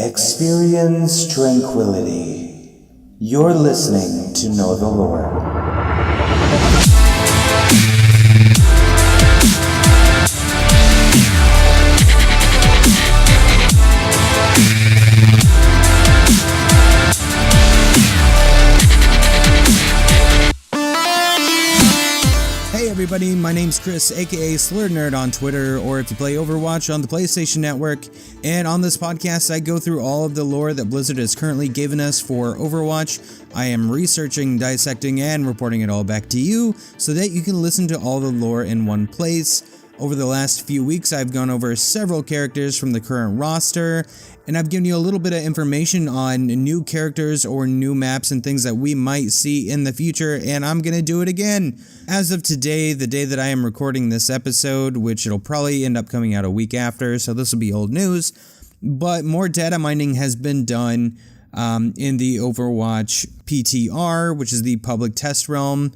Experience tranquility. You're listening to Know the Lore. Hey everybody, my name's Chris, aka Slurrednerd on Twitter, or if you play Overwatch on the PlayStation Network, and on this podcast I go through all of the lore that Blizzard has currently given us for Overwatch. I am researching, dissecting, and reporting it all back to you, so that you can listen to all the lore in one place. Over the last few weeks, I've gone over several characters from the current roster, and I've given you a little bit of information on new characters or new maps and things that we might see in the future, and I'm gonna do it again. As of today, the day that I am recording this episode, which it'll probably end up coming out a week after, so this will be old news, but more data mining has been done in the Overwatch PTR, which is the public test realm.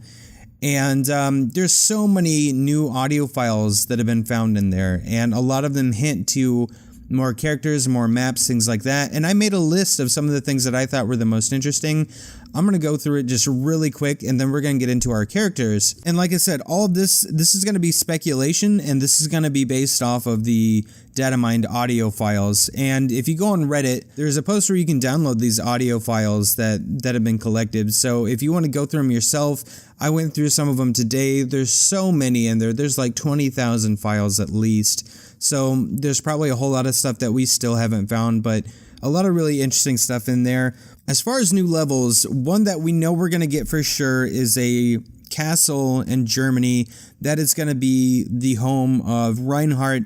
And there's so many new audio files that have been found in there, and a lot of them hint to more characters, more maps, things like that. And I made a list of some of the things that I thought were the most interesting. I'm going to go through it just really quick, and then we're going to get into our characters. And like I said, all of this is going to be speculation, and this is going to be based off of the data mined audio files. And if you go on Reddit, there's a post where you can download these audio files that have been collected. So if you want to go through them yourself, I went through some of them today. There's so many in there. There's like 20,000 files at least. So there's probably a whole lot of stuff that we still haven't found, but a lot of really interesting stuff in there. As far as new levels, one that we know we're going to get for sure is a castle in Germany that is going to be the home of Reinhardt.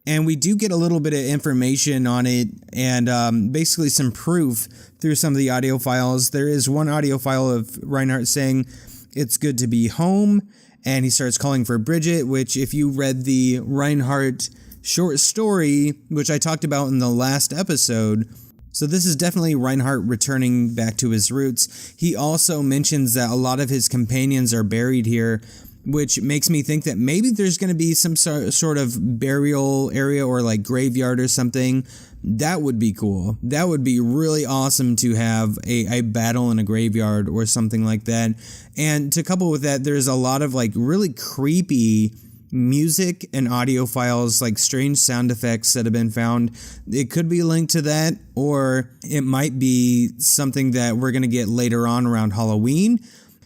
And we do get a little bit of information on it and basically some proof through some of the audio files. There is one audio file of Reinhardt saying it's good to be home, and he starts calling for Bridget, which if you read the Reinhardt short story, which I talked about in the last episode, so this is definitely Reinhardt returning back to his roots. He also mentions that a lot of his companions are buried here, which makes me think that maybe there's going to be some sort of burial area or like graveyard or something. That would be cool. That would be really awesome to have a battle in a graveyard or something like that. And to couple with that, there's a lot of like really creepy music and audio files, like strange sound effects that have been found. It could be linked to that, or it might be something that we're going to get later on around Halloween.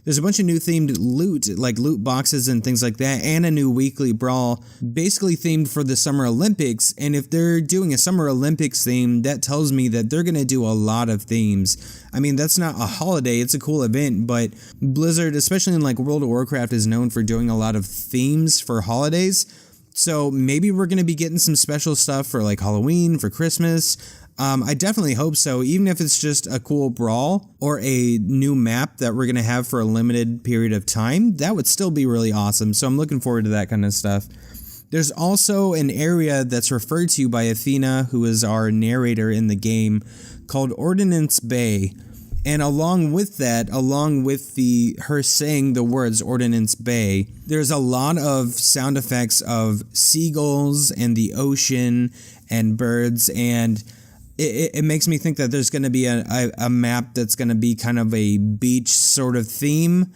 There's a bunch of new themed loot, like loot boxes and things like that, and a new weekly brawl, basically themed for the Summer Olympics. And if they're doing a Summer Olympics theme, that tells me that they're going to do a lot of themes. I mean, that's not a holiday, it's a cool event, but Blizzard, especially in like World of Warcraft, is known for doing a lot of themes for holidays. So maybe we're going to be getting some special stuff for like Halloween, for Christmas. I definitely hope so, even if it's just a cool brawl or a new map that we're going to have for a limited period of time. That would still be really awesome, so I'm looking forward to that kind of stuff. There's also an area that's referred to by Athena, who is our narrator in the game, called Ordinance Bay. And along with that, along with her saying the words Ordinance Bay, there's a lot of sound effects of seagulls and the ocean and birds, and it makes me think that there's going to be a map that's going to be kind of a beach sort of theme.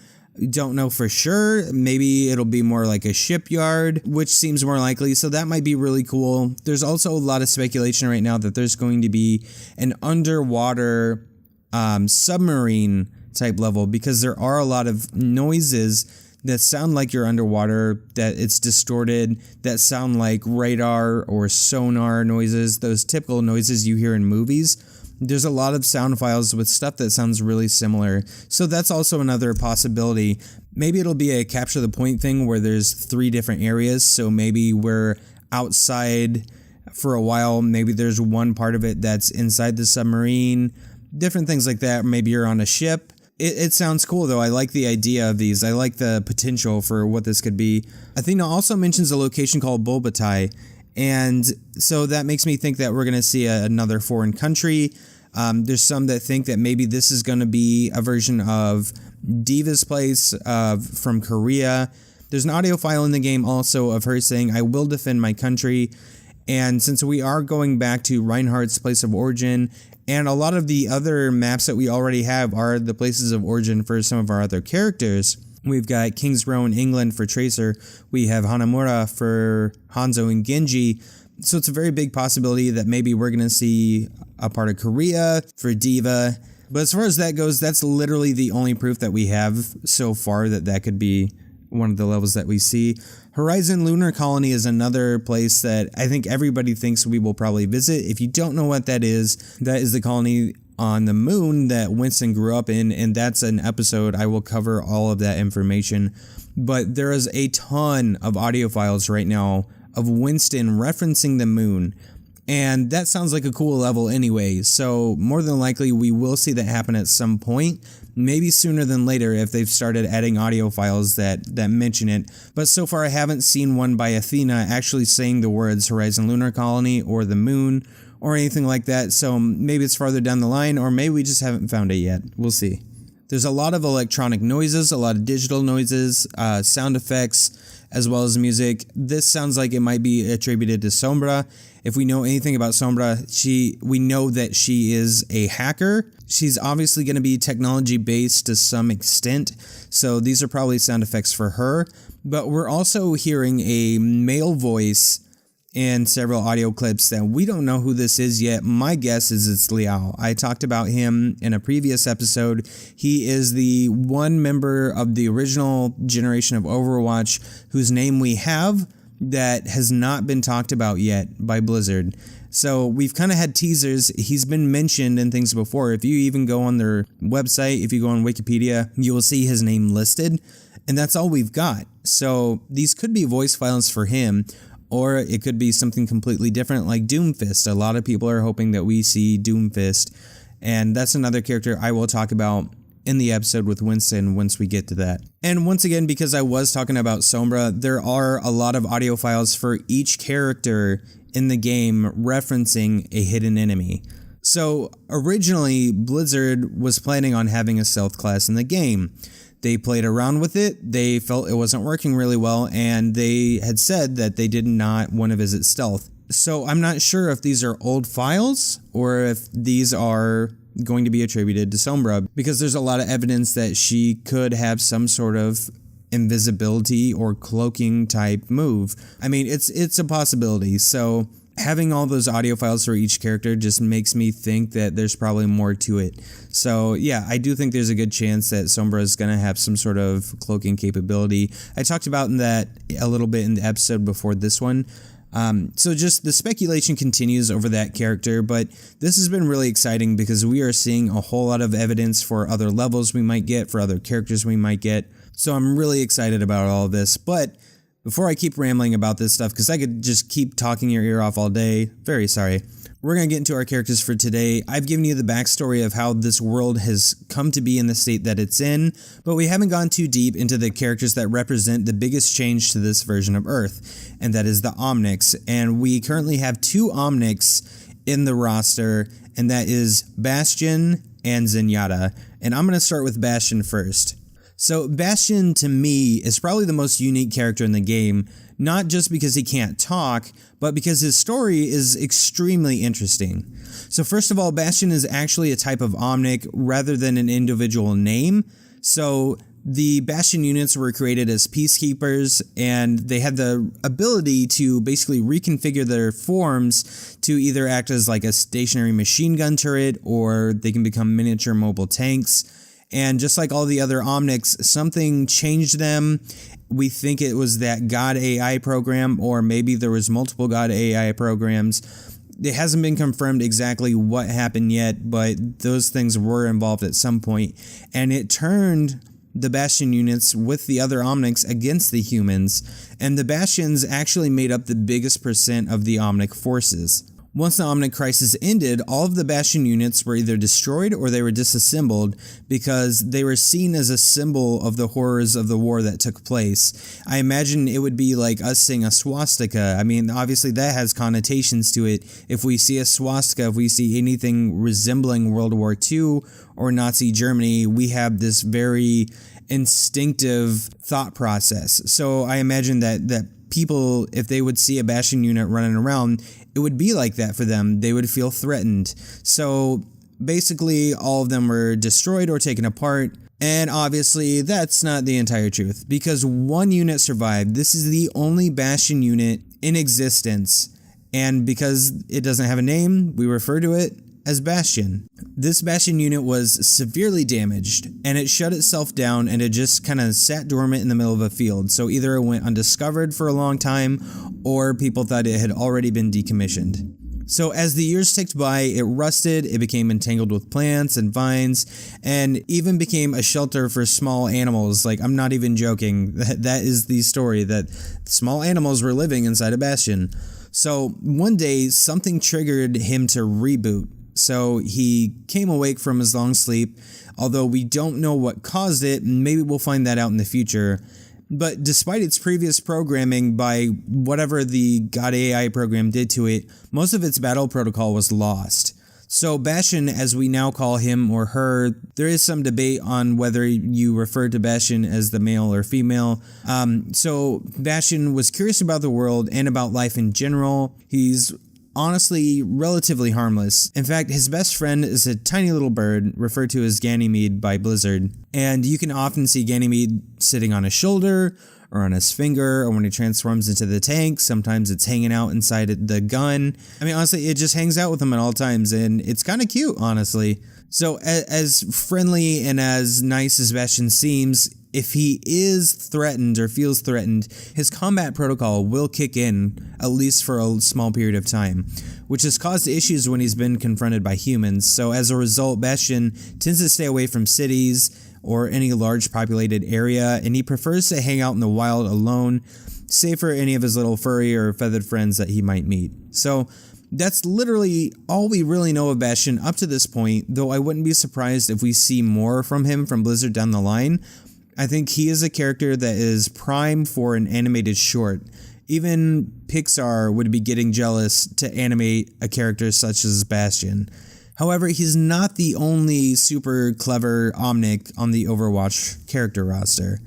Don't know for sure. Maybe it'll be more like a shipyard, which seems more likely. So that might be really cool. There's also a lot of speculation right now that there's going to be an underwater submarine type level, because there are a lot of noises that sound like you're underwater, that it's distorted, that sound like radar or sonar noises, those typical noises you hear in movies. There's a lot of sound files with stuff that sounds really similar. So that's also another possibility. Maybe it'll be a capture the point thing where there's 3 different areas. So maybe we're outside for a while. Maybe there's one part of it that's inside the submarine. Different things like that. Maybe you're on a ship. It sounds cool, though. I like the idea of these. I like the potential for what this could be. Athena also mentions a location called Bulbatai, and so that makes me think that we're going to see another foreign country. There's some that think that maybe this is going to be a version of Diva's place from Korea. There's an audio file in the game also of her saying, "I will defend my country." And since we are going back to Reinhardt's place of origin, and a lot of the other maps that we already have are the places of origin for some of our other characters. We've got King's Row in England for Tracer. We have Hanamura for Hanzo and Genji. So it's a very big possibility that maybe we're going to see a part of Korea for D.Va. But as far as that goes, that's literally the only proof that we have so far that could be one of the levels that we see. Horizon Lunar Colony is another place that I think everybody thinks we will probably visit. If you don't know what that is the colony on the moon that Winston grew up in, and that's an episode. I will cover all of that information. But there is a ton of audio files right now of Winston referencing the moon. And that sounds like a cool level anyway, so more than likely we will see that happen at some point, maybe sooner than later if they've started adding audio files that mention it. But so far I haven't seen one by Athena actually saying the words Horizon Lunar Colony or the moon or anything like that, so maybe it's farther down the line, or maybe we just haven't found it yet. We'll see. There's a lot of electronic noises, a lot of digital noises, sound effects, as well as music. This sounds like it might be attributed to Sombra. If we know anything about Sombra, we know that she is a hacker. She's obviously going to be technology-based to some extent, so these are probably sound effects for her. But we're also hearing a male voice in several audio clips that we don't know who this is yet. My guess is it's Liao. I talked about him in a previous episode. He is the one member of the original generation of Overwatch whose name we have that has not been talked about yet by Blizzard. So we've kind of had teasers. He's been mentioned in things before. If you even go on their website, if you go on Wikipedia, you will see his name listed. And that's all we've got. So these could be voice files for him, or it could be something completely different like Doomfist. A lot of people are hoping that we see Doomfist. And that's another character I will talk about in the episode with Winston once we get to that. And once again, because I was talking about Sombra, there are a lot of audio files for each character in the game referencing a hidden enemy. So originally, Blizzard was planning on having a stealth class in the game. They played around with it, they felt it wasn't working really well, and they had said that they did not want to visit stealth. So I'm not sure if these are old files or if these are going to be attributed to Sombra, because there's a lot of evidence that she could have some sort of invisibility or cloaking type move. I mean, it's a possibility. So having all those audio files for each character just makes me think that there's probably more to it. So yeah, I do think there's a good chance that Sombra is going to have some sort of cloaking capability. I talked about that a little bit in the episode before this one. So just the speculation continues over that character, but this has been really exciting because we are seeing a whole lot of evidence for other levels we might get, for other characters we might get. So I'm really excited about all of this. But before I keep rambling about this stuff, because I could just keep talking your ear off all day, very sorry. We're going to get into our characters for today. I've given you the backstory of how this world has come to be in the state that it's in, but we haven't gone too deep into the characters that represent the biggest change to this version of Earth, and that is the Omnics. And we currently have 2 Omnics in the roster, and that is Bastion and Zenyatta. And I'm going to start with Bastion first. So Bastion, to me, is probably the most unique character in the game, not just because he can't talk, but because his story is extremely interesting. So first of all, Bastion is actually a type of Omnic rather than an individual name. So the Bastion units were created as peacekeepers, and they had the ability to basically reconfigure their forms to either act as like a stationary machine gun turret, or they can become miniature mobile tanks. And just like all the other Omnics, something changed them. We think it was that God AI program, or maybe there was multiple God AI programs. It hasn't been confirmed exactly what happened yet, but those things were involved at some point. And it turned the Bastion units with the other Omnics against the humans. And the Bastions actually made up the biggest percent of the Omnic forces. Once the Omnic crisis ended, all of the Bastion units were either destroyed or they were disassembled because they were seen as a symbol of the horrors of the war that took place. I imagine it would be like us seeing a swastika. I mean, obviously that has connotations to it. If we see a swastika, if we see anything resembling World War II or Nazi Germany, we have this very instinctive thought process. So I imagine that people, if they would see a Bastion unit running around, it would be like that for them. They would feel threatened. So basically, all of them were destroyed or taken apart. And obviously, that's not the entire truth, because one unit survived. This is the only Bastion unit in existence. And because it doesn't have a name, we refer to it as Bastion. This Bastion unit was severely damaged, and it shut itself down, and it just kind of sat dormant in the middle of a field. So either it went undiscovered for a long time, or people thought it had already been decommissioned. So as the years ticked by, it rusted, it became entangled with plants and vines, and even became a shelter for small animals. Like, I'm not even joking. That is the story, that small animals were living inside a Bastion. So one day, something triggered him to reboot. So he came awake from his long sleep, although we don't know what caused it. Maybe we'll find that out in the future. But despite its previous programming by whatever the God AI program did to it, most of its battle protocol was lost. So Bastion, as we now call him or her, there is some debate on whether you refer to Bastion as the male or female. So Bastion was curious about the world and about life in general. He's honestly relatively harmless. In fact, his best friend is a tiny little bird referred to as Ganymede by Blizzard, and you can often see Ganymede sitting on his shoulder or on his finger, or when he transforms into the tank, sometimes it's hanging out inside the gun. I mean, honestly, it just hangs out with him at all times, and it's kind of cute, honestly. So as friendly and as nice as Bastion seems, if he is threatened or feels threatened, his combat protocol will kick in, at least for a small period of time, which has caused issues when he's been confronted by humans. So as a result, Bastion tends to stay away from cities or any large populated area, and he prefers to hang out in the wild alone, save for any of his little furry or feathered friends that he might meet. So that's literally all we really know of Bastion up to this point, though I wouldn't be surprised if we see more from him from Blizzard down the line. I think he is a character that is prime for an animated short. Even Pixar would be getting jealous to animate a character such as Bastion. However, he's not the only super clever Omnic on the Overwatch character roster.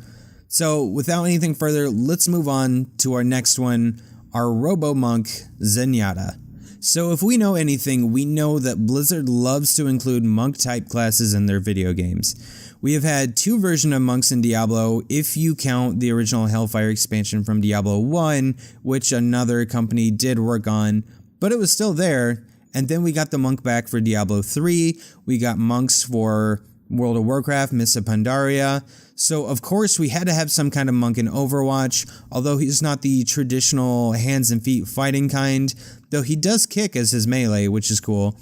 So without anything further, let's move on to our next one, our Robo-Monk Zenyatta. So if we know anything, we know that Blizzard loves to include monk-type classes in their video games. We have had two versions of monks in Diablo, if you count the original Hellfire expansion from Diablo 1, which another company did work on, but it was still there. And then we got the monk back for Diablo 3, we got monks for World of Warcraft, Mists of Pandaria. So of course we had to have some kind of monk in Overwatch, although he's not the traditional hands and feet fighting kind, though he does kick as his melee, which is cool.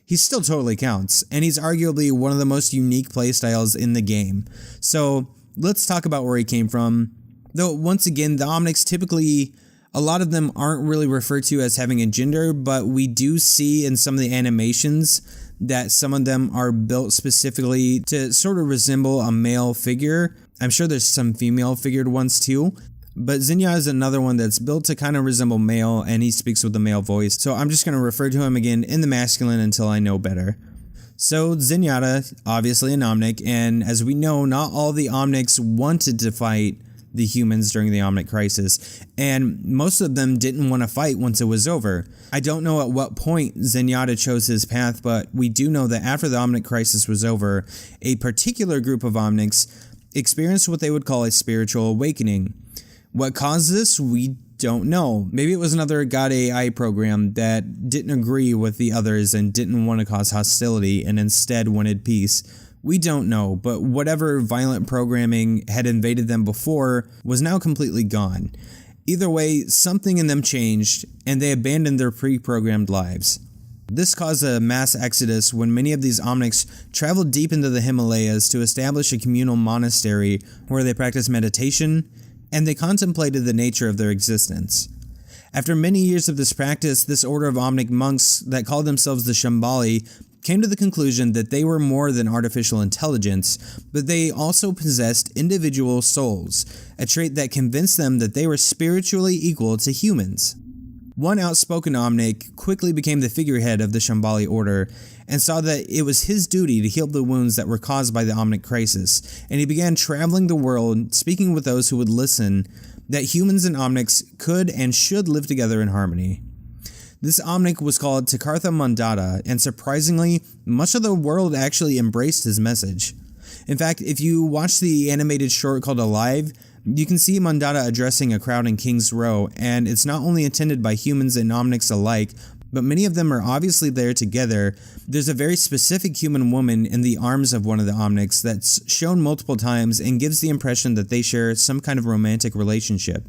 He still totally counts, and he's arguably one of the most unique playstyles in the game. So let's talk about where he came from. Though once again, the Omnics typically, a lot of them aren't really referred to as having a gender, but we do see in some of the animations that some of them are built specifically to sort of resemble a male figure. I'm sure there's some female figured ones too. But Zenyatta is another one that's built to kind of resemble male, and he speaks with a male voice, so I'm just going to refer to him again in the masculine until I know better. So Zenyatta, obviously an Omnic, and as we know, not all the Omnics wanted to fight the humans during the Omnic Crisis, and most of them didn't want to fight once it was over. I don't know at what point Zenyatta chose his path, but we do know that after the Omnic Crisis was over, a particular group of Omnics experienced what they would call a spiritual awakening. What caused this, we don't know. Maybe it was another God AI program that didn't agree with the others and didn't want to cause hostility and instead wanted peace. We don't know, but whatever violent programming had invaded them before was now completely gone. Either way, something in them changed, and they abandoned their pre-programmed lives. This caused a mass exodus when many of these Omnics traveled deep into the Himalayas to establish a communal monastery where they practiced meditation, and they contemplated the nature of their existence. After many years of this practice, this order of Omnic monks that called themselves the Shambali came to the conclusion that they were more than artificial intelligence, but they also possessed individual souls, a trait that convinced them that they were spiritually equal to humans. One outspoken Omnic quickly became the figurehead of the Shambali order and saw that it was his duty to heal the wounds that were caused by the Omnic Crisis, and he began traveling the world, speaking with those who would listen, that humans and Omnics could and should live together in harmony. This Omnic was called Takartha Mandata, and surprisingly, much of the world actually embraced his message. In fact, if you watch the animated short called Alive, you can see Mandata addressing a crowd in King's Row, and it's not only attended by humans and Omnics alike, but many of them are obviously there together. There's a very specific human woman in the arms of one of the Omnics that's shown multiple times and gives the impression that they share some kind of romantic relationship.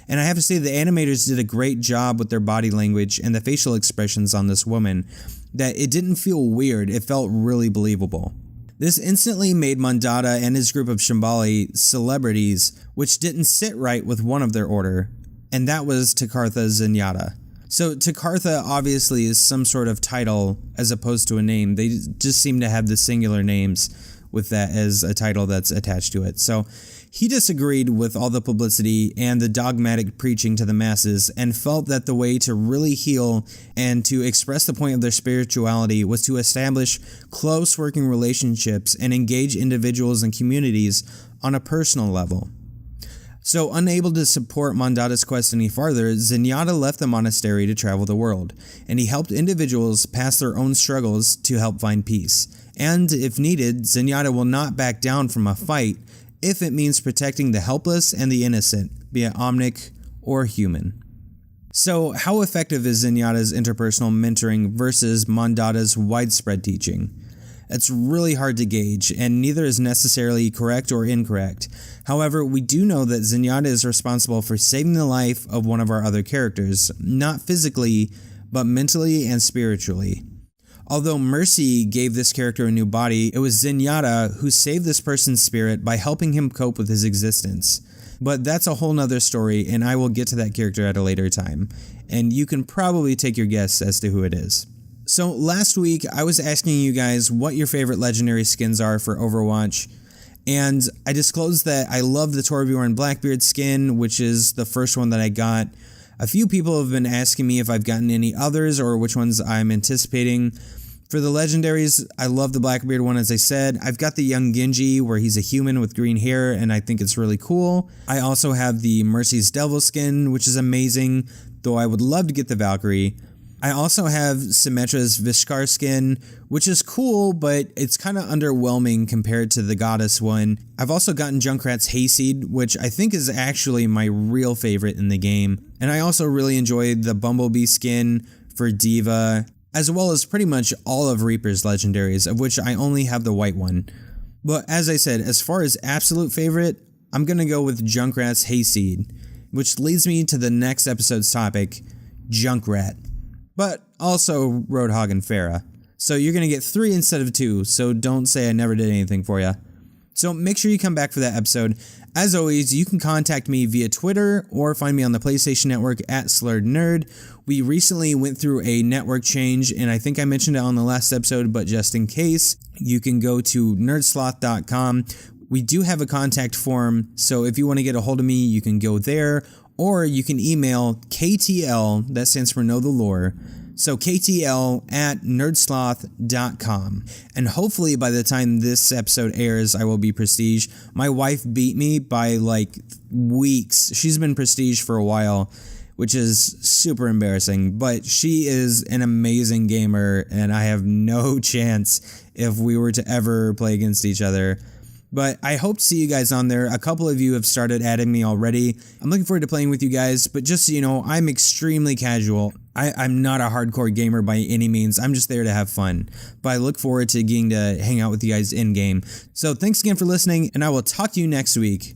And I have to say the animators did a great job with their body language and the facial expressions on this woman, that it didn't feel weird, it felt really believable. This instantly made Mandata and his group of Shambali celebrities, which didn't sit right with one of their order, and that was Takartha Zenyatta. So Takartha obviously is some sort of title as opposed to a name. They just seem to have the singular names with that as a title that's attached to it. So he disagreed with all the publicity and the dogmatic preaching to the masses and felt that the way to really heal and to express the point of their spirituality was to establish close working relationships and engage individuals and communities on a personal level. So, unable to support Mandata's quest any farther, Zenyatta left the monastery to travel the world, and he helped individuals pass their own struggles to help find peace. And, if needed, Zenyatta will not back down from a fight if it means protecting the helpless and the innocent, be it Omnic or human. So, how effective is Zenyatta's interpersonal mentoring versus Mandata's widespread teaching? It's really hard to gauge, and neither is necessarily correct or incorrect. However, we do know that Zenyatta is responsible for saving the life of one of our other characters, not physically, but mentally and spiritually. Although Mercy gave this character a new body, it was Zenyatta who saved this person's spirit by helping him cope with his existence. But that's a whole nother story, and I will get to that character at a later time, and you can probably take your guess as to who it is. So last week, I was asking you guys what your favorite legendary skins are for Overwatch, and I disclosed that I love the Torbjorn Blackbeard skin, which is the first one that I got. A few people have been asking me if I've gotten any others or which ones I'm anticipating. For the legendaries, I love the Blackbeard one, as I said. I've got the young Genji, where he's a human with green hair, and I think it's really cool. I also have the Mercy's Devil skin, which is amazing, though I would love to get the Valkyrie. I also have Symmetra's Vishkar skin, which is cool, but it's kind of underwhelming compared to the Goddess one. I've also gotten Junkrat's Hayseed, which I think is actually my real favorite in the game. And I also really enjoyed the Bumblebee skin for Diva, as well as pretty much all of Reaper's legendaries, of which I only have the white one. But as I said, as far as absolute favorite, I'm going to go with Junkrat's Hayseed, which leads me to the next episode's topic, Junkrat. But also Roadhog and Pharah. So you're going to get 3 instead of 2, so don't say I never did anything for you. So make sure you come back for that episode. As always, you can contact me via Twitter or find me on the PlayStation Network at Slurrednerd. We recently went through a network change, and I think I mentioned it on the last episode, but just in case, you can go to NerdSloth.com. We do have a contact form, so if you want to get a hold of me, you can go there. Or you can email KTL, that stands for Know the Lore, so KTL@nerdsloth.com. And hopefully by the time this episode airs, I will be Prestige. My wife beat me by like weeks. She's been Prestige for a while, which is super embarrassing, but she is an amazing gamer, and I have no chance if we were to ever play against each other. But I hope to see you guys on there. A couple of you have started adding me already. I'm looking forward to playing with you guys, but just so you know, I'm extremely casual. I'm not a hardcore gamer by any means. I'm just there to have fun. But I look forward to getting to hang out with you guys in-game. So thanks again for listening, and I will talk to you next week.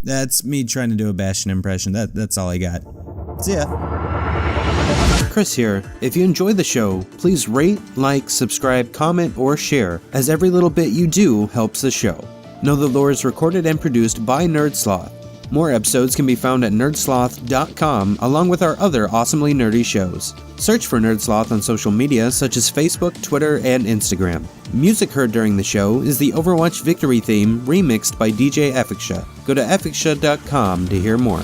That's me trying to do a Bastion impression. That's all I got. See ya. Chris here. If you enjoy the show, please rate, like, subscribe, comment, or share, as every little bit you do helps the show. Know the Lore is recorded and produced by NerdSloth. More episodes can be found at nerdsloth.com, along with our other awesomely nerdy shows. Search for NerdSloth on social media such as Facebook, Twitter, and Instagram. Music heard during the show is the Overwatch Victory theme remixed by DJ Effiksha. Go to effiksha.com to hear more.